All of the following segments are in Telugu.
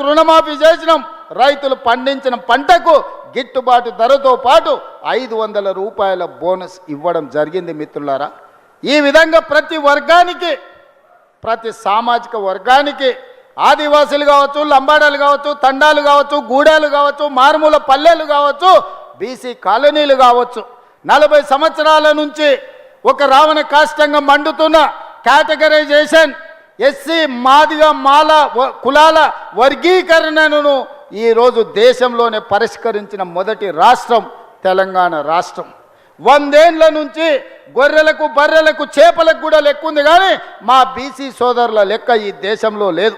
రైతులకు రుణమాఫీ చేసినాం. రైతులు పండించిన పంటకు గిట్టుబాటు ధరతో పాటు 500 రూపాయల బోనస్ ఇవ్వడం జరిగింది మిత్రులారా. ఈ విధంగా ప్రతి వర్గానికి, ప్రతి సామాజిక వర్గానికి, ఆదివాసులు కావచ్చు, లంబాడాలు కావచ్చు, తండాలు కావచ్చు, గూడాలు కావచ్చు, మారుమూల పల్లెలు కావచ్చు, బీసీ కాలనీలు కావచ్చు, 40 సంవత్సరాల నుంచి ఒక రావణ కాష్టంగా మండుతున్న కేటగరైజేషన్, ఎస్సీ మాదిగ మాల కులాల వర్గీకరణను ఈరోజు దేశంలోనే పరిష్కరించిన మొదటి రాష్ట్రం తెలంగాణ రాష్ట్రం. 100 ఏళ్ల నుంచి గొర్రెలకు, బర్రెలకు, చేపలకు కూడా లెక్క ఉంది, కానీ మా బీసీ సోదరుల లెక్క ఈ దేశంలో లేదు.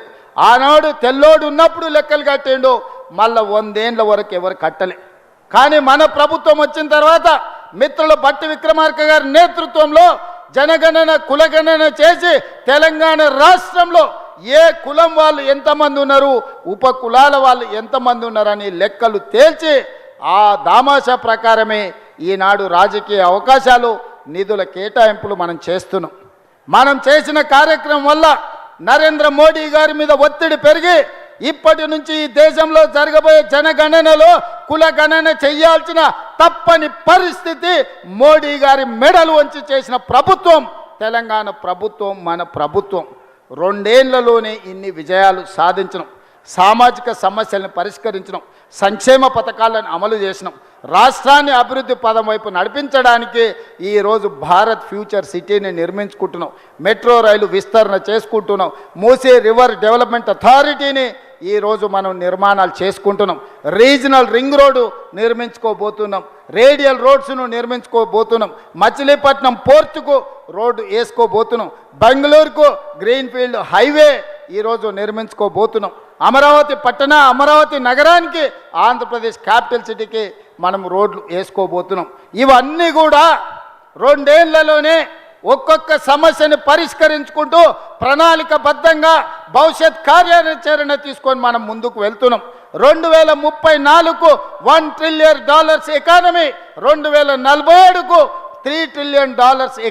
ఆనాడు తెల్లోడు ఉన్నప్పుడు లెక్కలు కట్టిండు, మళ్ళీ 100 ఏళ్ల వరకు ఎవరు కట్టలే. కానీ మన ప్రభుత్వం వచ్చిన తర్వాత మిత్రులు బట్టి విక్రమార్క గారి నేతృత్వంలో జనగణన, కులగణన చేసి తెలంగాణ రాష్ట్రంలో ఏ కులం వాళ్ళు ఎంతమంది ఉన్నారు, ఉప కులాల వాళ్ళు ఎంతమంది ఉన్నారని లెక్కలు తేల్చి ఆ దామాషా ప్రకారమే ఈనాడు రాజకీయ అవకాశాలు, నిధుల కేటాయింపులు మనం చేస్తున్నాం. మనం చేసిన కార్యక్రమం వల్ల నరేంద్ర మోడీ గారి మీద ఒత్తిడి పెరిగి ఇప్పటి నుంచి ఈ దేశంలో జరగబోయే జనగణనలో కులగణన చేయాల్సిన తప్పని పరిస్థితి మోడీ గారి మెడలు వంచి చేసిన ప్రభుత్వం తెలంగాణ ప్రభుత్వం, మన ప్రభుత్వం. 2 ఏళ్లలోనే ఇన్ని విజయాలు సాధించడం, సామాజిక సమస్యలను పరిష్కరించడం, సంక్షేమ పథకాలను అమలు చేసినాం, రాష్ట్రాన్ని అభివృద్ధి పదం వైపు నడిపించడానికి ఈరోజు భారత్ ఫ్యూచర్ సిటీని నిర్మించుకుంటున్నాం, మెట్రో రైలు విస్తరణ చేసుకుంటున్నాం, మూసీ రివర్ డెవలప్మెంట్ అథారిటీని ఈరోజు మనం నిర్మాణాలు చేసుకుంటున్నాం, రీజనల్ రింగ్ రోడ్డు నిర్మించుకోబోతున్నాం, రేడియల్ రోడ్స్ను నిర్మించుకోబోతున్నాం, మచిలీపట్నం పోర్టుకు రోడ్డు వేసుకోబోతున్నాం, బెంగళూరుకు గ్రీన్ఫీల్డ్ హైవే ఈరోజు నిర్మించుకోబోతున్నాం, అమరావతి పట్టణ, అమరావతి నగరానికి, ఆంధ్రప్రదేశ్ క్యాపిటల్ సిటీకి మనం రోడ్లు వేసుకోబోతున్నాం. ఇవన్నీ కూడా 2 ఏళ్లలోనే ఒక్కొక్క సమస్యని పరిష్కరించుకుంటూ ప్రణాళికబద్ధంగా భవిష్యత్ కార్యాచరణ తీసుకొని మనం ముందుకు వెళ్తున్నాం. 2034కు $1 ట్రిలియన్ ఎకానమీ, 2047కు $3 ట్రిలియన్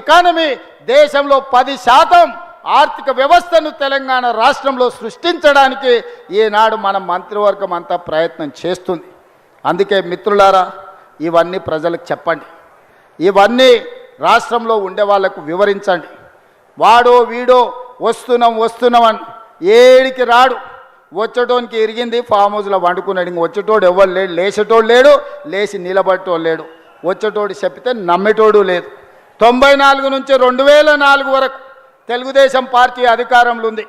ఎకానమీ, దేశంలో 10% ఆర్థిక వ్యవస్థను తెలంగాణ రాష్ట్రంలో సృష్టించడానికి ఈనాడు మన మంత్రివర్గం అంతా ప్రయత్నం చేస్తుంది. అందుకే మిత్రులారా, ఇవన్నీ ప్రజలకు చెప్పండి, ఇవన్నీ రాష్ట్రంలో ఉండే వాళ్ళకు వివరించండి. వాడో వీడో వస్తున్నామని ఏడికి రాడు, వచ్చేటోనికి ఇరిగింది ఫామ్ హౌస్లో వండుకున్నాడు, ఇంక వచ్చేటోడు ఎవరు లేడు, లేచేటోడు లేడు, లేచి నిలబట్టోడు లేడు, వచ్చేటోడు చెప్తే నమ్మేటోడు లేదు. 94 నుంచి 2004 వరకు తెలుగుదేశం పార్టీ అధికారంలో ఉంది.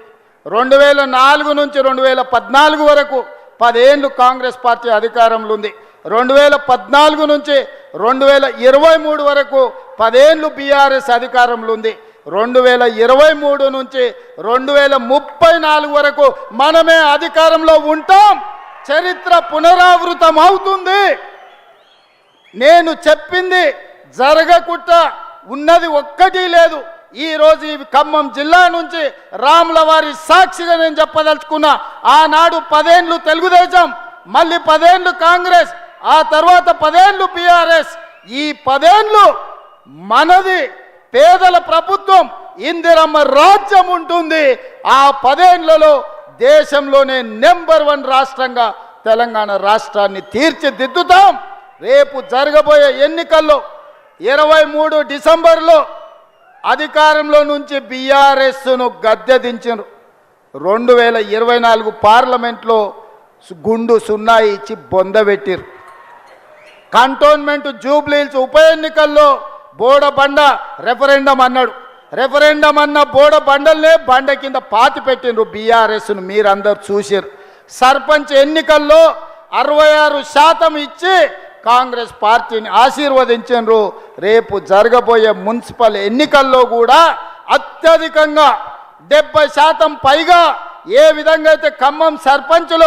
2004 నుంచి 2014 వరకు 10 ఏళ్ళు కాంగ్రెస్ పార్టీ అధికారంలో ఉంది. 2014 నుంచి 2023 వరకు 10 ఏళ్ళు బీఆర్ఎస్ అధికారంలో ఉంది. 2023 నుంచి 2034 వరకు మనమే అధికారంలో ఉంటాం. చరిత్ర పునరావృతం అవుతుంది. నేను చెప్పింది జరగకుండా ఉన్నది ఒక్కటి లేదు. ఈరోజు ఈ ఖమ్మం జిల్లా నుంచి రాములవారి సాక్షిగా నేను చెప్పదలుచుకున్నా, ఆనాడు 10 ఏళ్ళు తెలుగుదేశం, మళ్ళీ 10 ఏళ్ళు కాంగ్రెస్, ఆ తర్వాత 10 ఏళ్ళు బీఆర్ఎస్. ఈ 10 ఏళ్ళు మనది పేదల ప్రభుత్వం, ఇందిరమ్మ రాజ్యం ఉంటుంది. ఆ 10 ఏళ్లలో దేశంలోనే నెంబర్ 1 రాష్ట్రంగా తెలంగాణ రాష్ట్రాన్ని తీర్చిదిద్దుతాం. రేపు జరగబోయే ఎన్నికల్లో 23 డిసెంబర్లో అధికారంలో నుంచి బీఆర్ఎస్ను గద్దె దించారు. 2024 పార్లమెంట్లో గుండు సున్నా ఇచ్చి బొందబెట్టిరు. కంటోన్మెంట్ జూబ్లీహిల్స్ ఉప ఎన్నికల్లో బోడబండ రెఫరెండం అన్నాడు. రెఫరెండం అన్న బోడబండల్నే బండ కింద పాతి పెట్టినరు బీఆర్ఎస్ను, మీరందరూ చూసారు. సర్పంచ్ ఎన్నికల్లో 66% ఇచ్చి కాంగ్రెస్ పార్టీని ఆశీర్వదించారు. రేపు జరగబోయే మున్సిపల్ ఎన్నికల్లో కూడా అత్యధికంగా 70% పైగా ఏ విధంగా అయితే ఖమ్మం సర్పంచులు